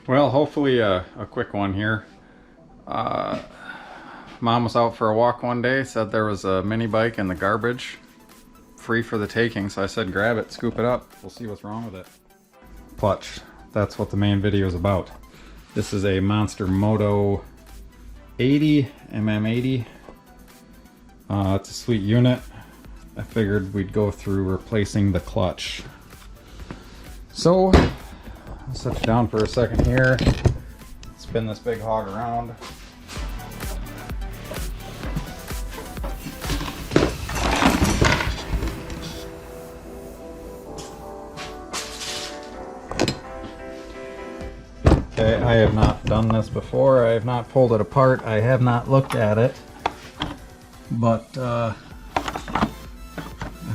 Well, hopefully a quick one here. Mom was out for a walk one day, said there was a mini bike in the garbage, free for the taking, so I said grab it, scoop it up, we'll see what's wrong with it. Clutch, that's what the main video is about. This is a Monster Moto 80, MM80. It's a sweet unit. I figured we'd go through replacing the clutch. So, I'll set you down for a second here, spin this big hog around. Okay, I have not done this before. I have not pulled it apart. I have not looked at it, but I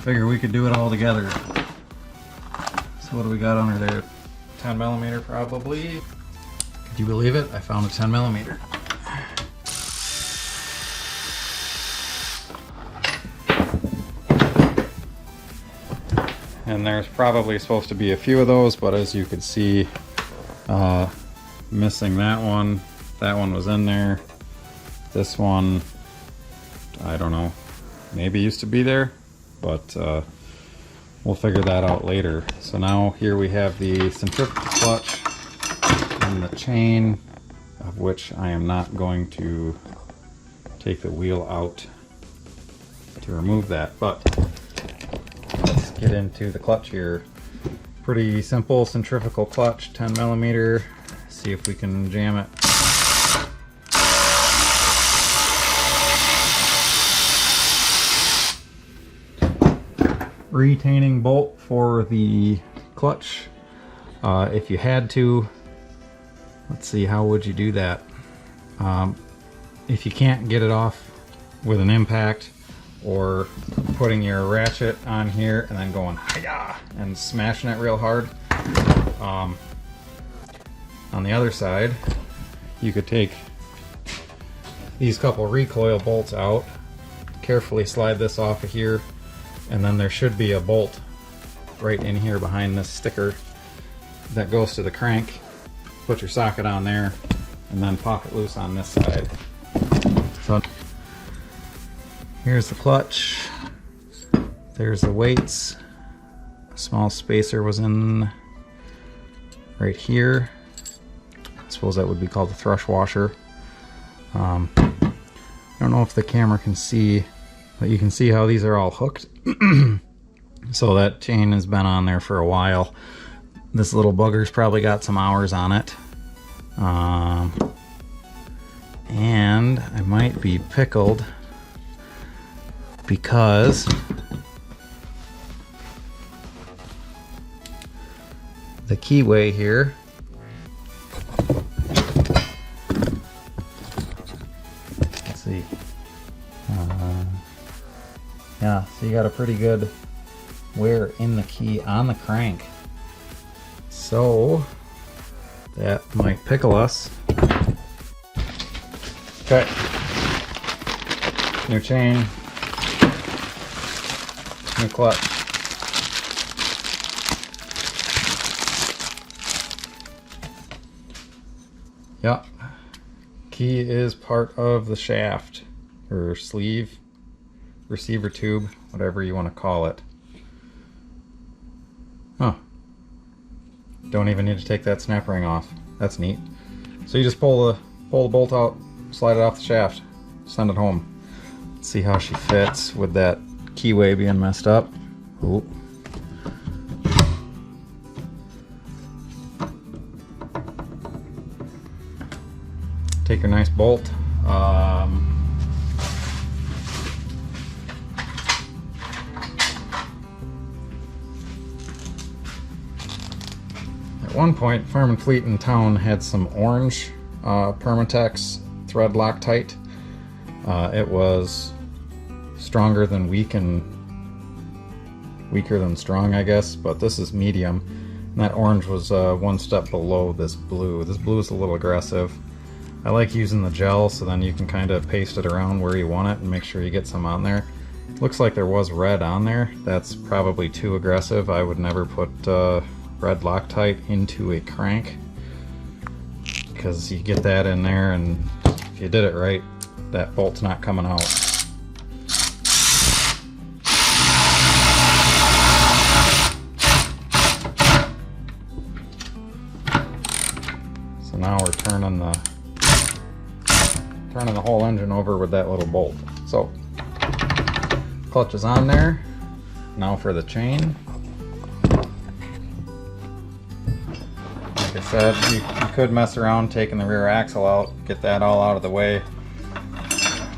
figure we could do it all together. So what do we got under there? 10 millimeter probably. Could you believe it? I found a 10 millimeter. And there's probably supposed to be a few of those, but as you can see, missing that one. That one was in there. This one, I don't know, maybe used to be there, but we'll figure that out later. So now here we have the centrifugal clutch and the chain, of which I am not going to take the wheel out to remove that, but let's get into the clutch here. Pretty simple centrifugal clutch, 10 millimeter. See if we can jam it. Retaining bolt for the clutch. If you had to, let's see, how would you do that? If you can't get it off with an impact, or putting your ratchet on here and then going hi-ya and smashing it real hard. On the other side, you could take these couple recoil bolts out, carefully slide this off of here, and then there should be a bolt right in here behind this sticker that goes to the crank. Put your socket on there and then pop it loose on this side. So here's the clutch. There's the weights. A small spacer was in right here. I suppose that would be called the thrush washer. I don't know if the camera can see, but you can see how these are all hooked. So that chain has been on there for a while. This little bugger's probably got some hours on it. And I might be pickled because the keyway here see. Yeah, so you got a pretty good wear in the key on the crank. So that might pickle us. Okay. New chain. New clutch. Yep. Key is part of the shaft or sleeve, receiver tube, whatever you want to call it. Huh. Don't even need to take that snap ring off. That's neat. So you just pull the bolt out, slide it off the shaft, send it home. Let's see how she fits with that keyway being messed up. Ooh. Take your nice bolt. At one point, Farm and Fleet in town had some orange Permatex thread Loctite. It was stronger than weak and weaker than strong, I guess, but this is medium. And that orange was one step below this blue. This blue is a little aggressive. I like using the gel so then you can kind of paste it around where you want it and make sure you get some on there. Looks like there was red on there. That's probably too aggressive. I would never put red Loctite into a crank. because you get that in there, and if you did it right, that bolt's not coming out. So now we're turning the whole engine over with that little bolt. So clutch is on there. Now for the chain. Like I said, you could mess around taking the rear axle out, get that all out of the way,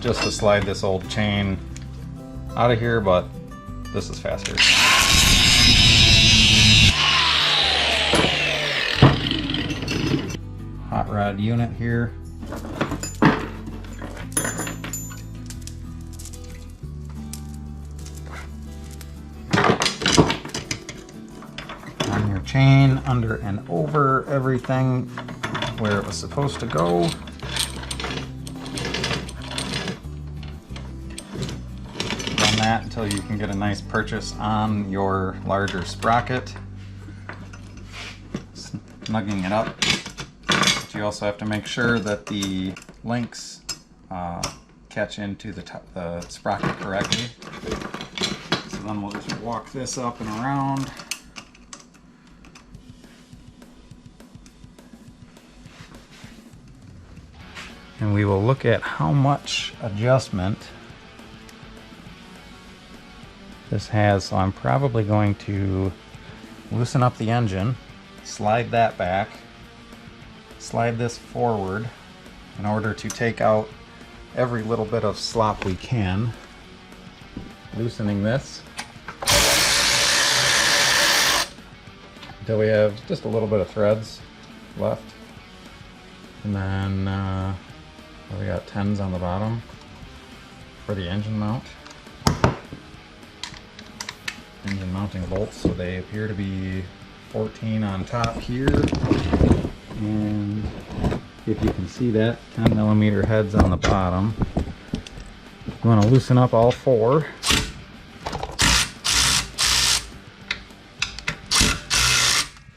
just to slide this old chain out of here, but this is faster. Hot rod unit here. On your chain, under and over everything where it was supposed to go. Run that until you can get a nice purchase on your larger sprocket. Snugging it up. But you also have to make sure that the links catch into the sprocket correctly. So then we'll just walk this up and around. And we will look at how much adjustment this has. So I'm probably going to loosen up the engine, slide that back, slide this forward in order to take out every little bit of slop we can. Loosening this until we have just a little bit of threads left. And then we got 10s on the bottom for the engine mount. Engine mounting bolts, so they appear to be 14 on top here. And if you can see that, 10mm heads on the bottom. You want to loosen up all 4.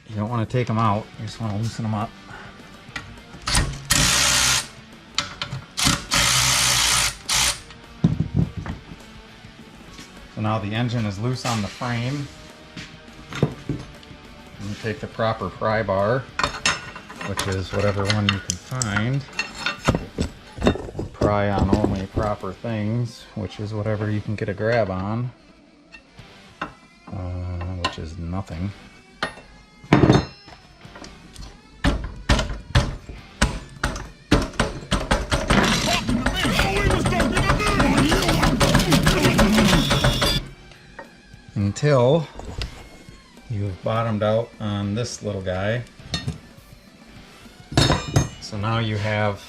You don't want to take them out, you just want to loosen them up. So now the engine is loose on the frame. You take the proper pry bar, which is whatever one you can find. And pry on only proper things, which is whatever you can get a grab on, which is nothing. Until you've bottomed out on this little guy. So now you have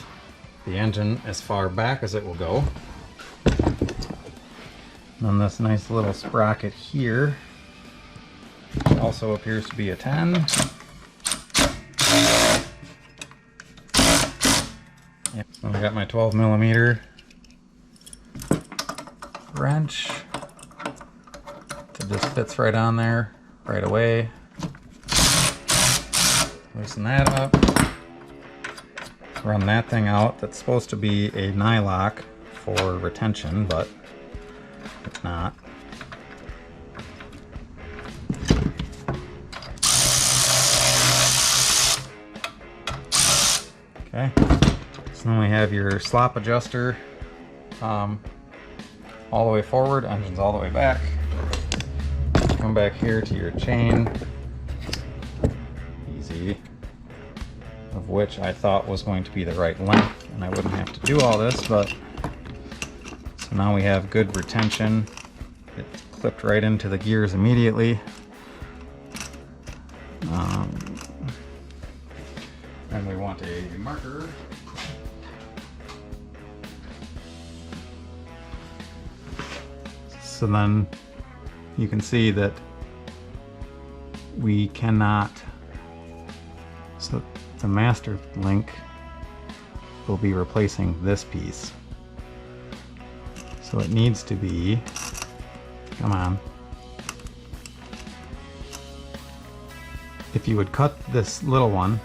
the engine as far back as it will go. And then this nice little sprocket here also appears to be a 10. Yep. So I got my 12mm wrench. It just fits right on there right away. Loosen that up. Run that thing out. That's supposed to be a nylock for retention, but it's not. Okay, so then we have your slop adjuster all the way forward, engine's all the way back. Come back here to your chain, easy, of which I thought was going to be the right length and I wouldn't have to do all this, but so now we have good retention. It clipped right into the gears immediately. And we want a marker. So then you can see that we cannot, so the master link will be replacing this piece. So it needs to be, come on. If you would cut this little one,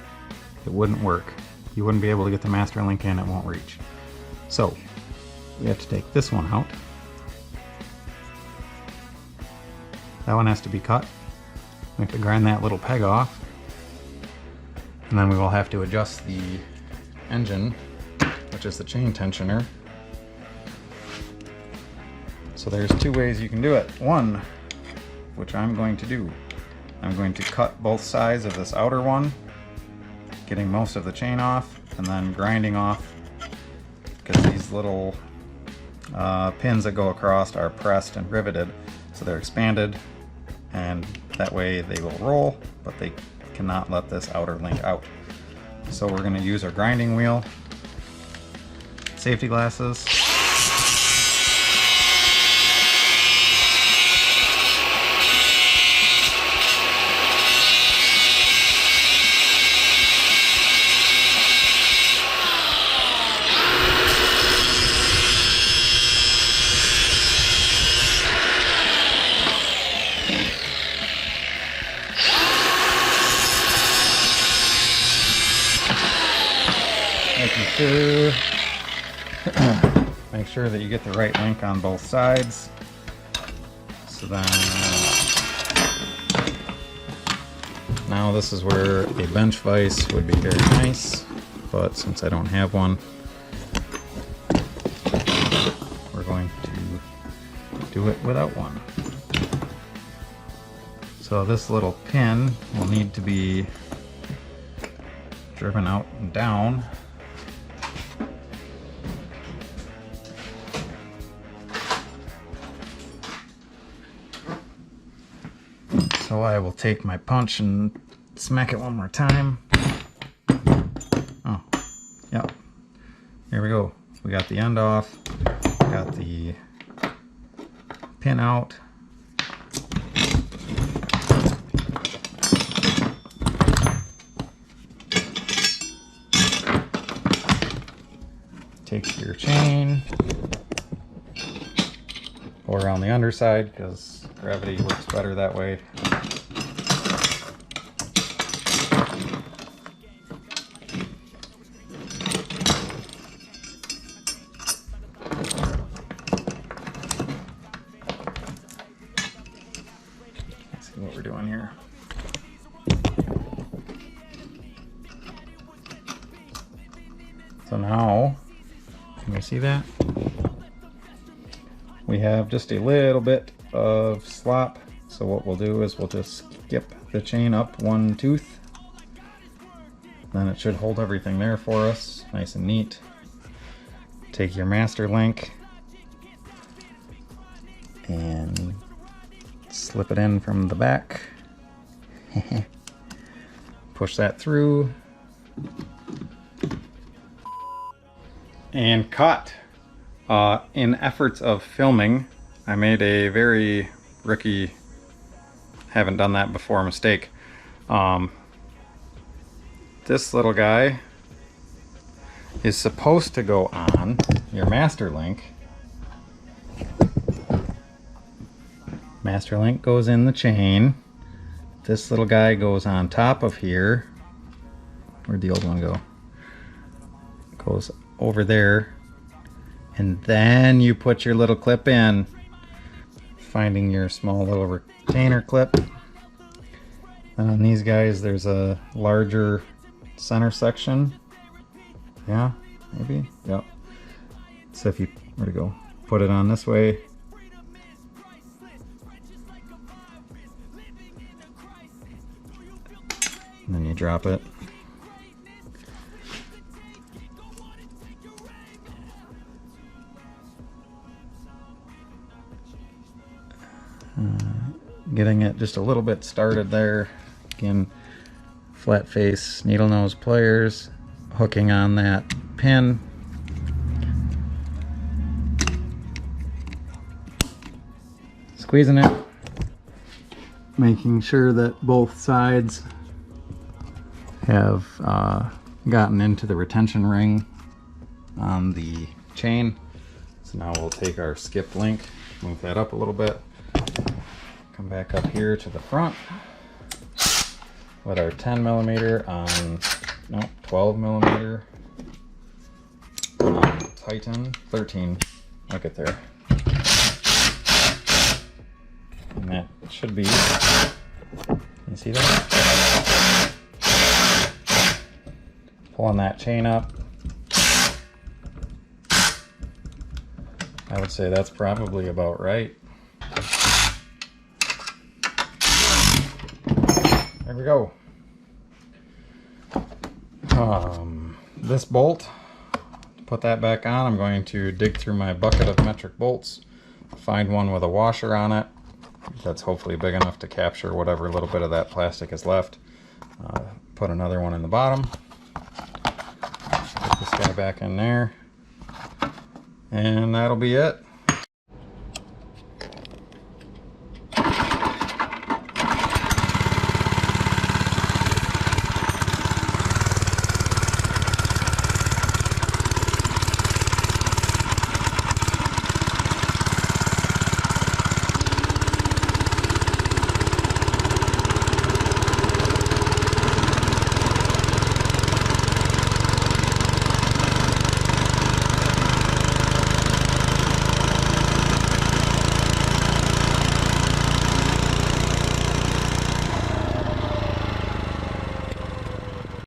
it wouldn't work. you wouldn't be able to get the master link in, it won't reach. So we have to take this one out. That one has to be cut. We have to grind that little peg off. And then we will have to adjust the engine, which is the chain tensioner. So there's two ways you can do it. One, which I'm going to do. I'm going to cut both sides of this outer one, getting most of the chain off, and then grinding off, because these little pins that go across are pressed and riveted, so they're expanded, and that way they will roll, but they cannot let this outer link out. So we're going to use our grinding wheel, safety glasses, make sure that you get the right link on both sides. So then now this is where a bench vise would be very nice, but since I don't have one, we're going to do it without one. So this little pin will need to be driven out and down. So I will take my punch and smack it one more time. Oh, yep. Here we go. We got the end off, got the pin out. Take your chain, go around the underside because gravity works better that way. Let's see what we're doing here. So now, can you see that? We have just a little bit of slop, so what we'll do is we'll just skip the chain up one tooth. Then it should hold everything there for us, nice and neat. Take your master link and slip it in from the back. Push that through. And cut. In efforts of filming, I made a very rookie, haven't done that before, mistake. This little guy is supposed to go on your master link. Master link goes in the chain. This little guy goes on top of here. Where'd the old one go? Goes over there. And then you put your little clip in, finding your small little retainer clip. And on these guys, there's a larger center section. Yeah, maybe? Yep. So if you, where'd it go? Put it on this way. And then you drop it. Getting it just a little bit started there. Again, flat face needle nose pliers, hooking on that pin. Squeezing it, making sure that both sides have gotten into the retention ring on the chain. So now we'll take our skip link, move that up a little bit. Come back up here to the front with our 10mm on no, 12 millimeter Titan 13. I'll get there. And that should be, you see that? Pulling that chain up. I would say that's probably about right. There we go. This bolt, to put that back on, I'm going to dig through my bucket of metric bolts, find one with a washer on it that's hopefully big enough to capture whatever little bit of that plastic is left. Put another one in the bottom. Put this guy back in there. And that'll be it.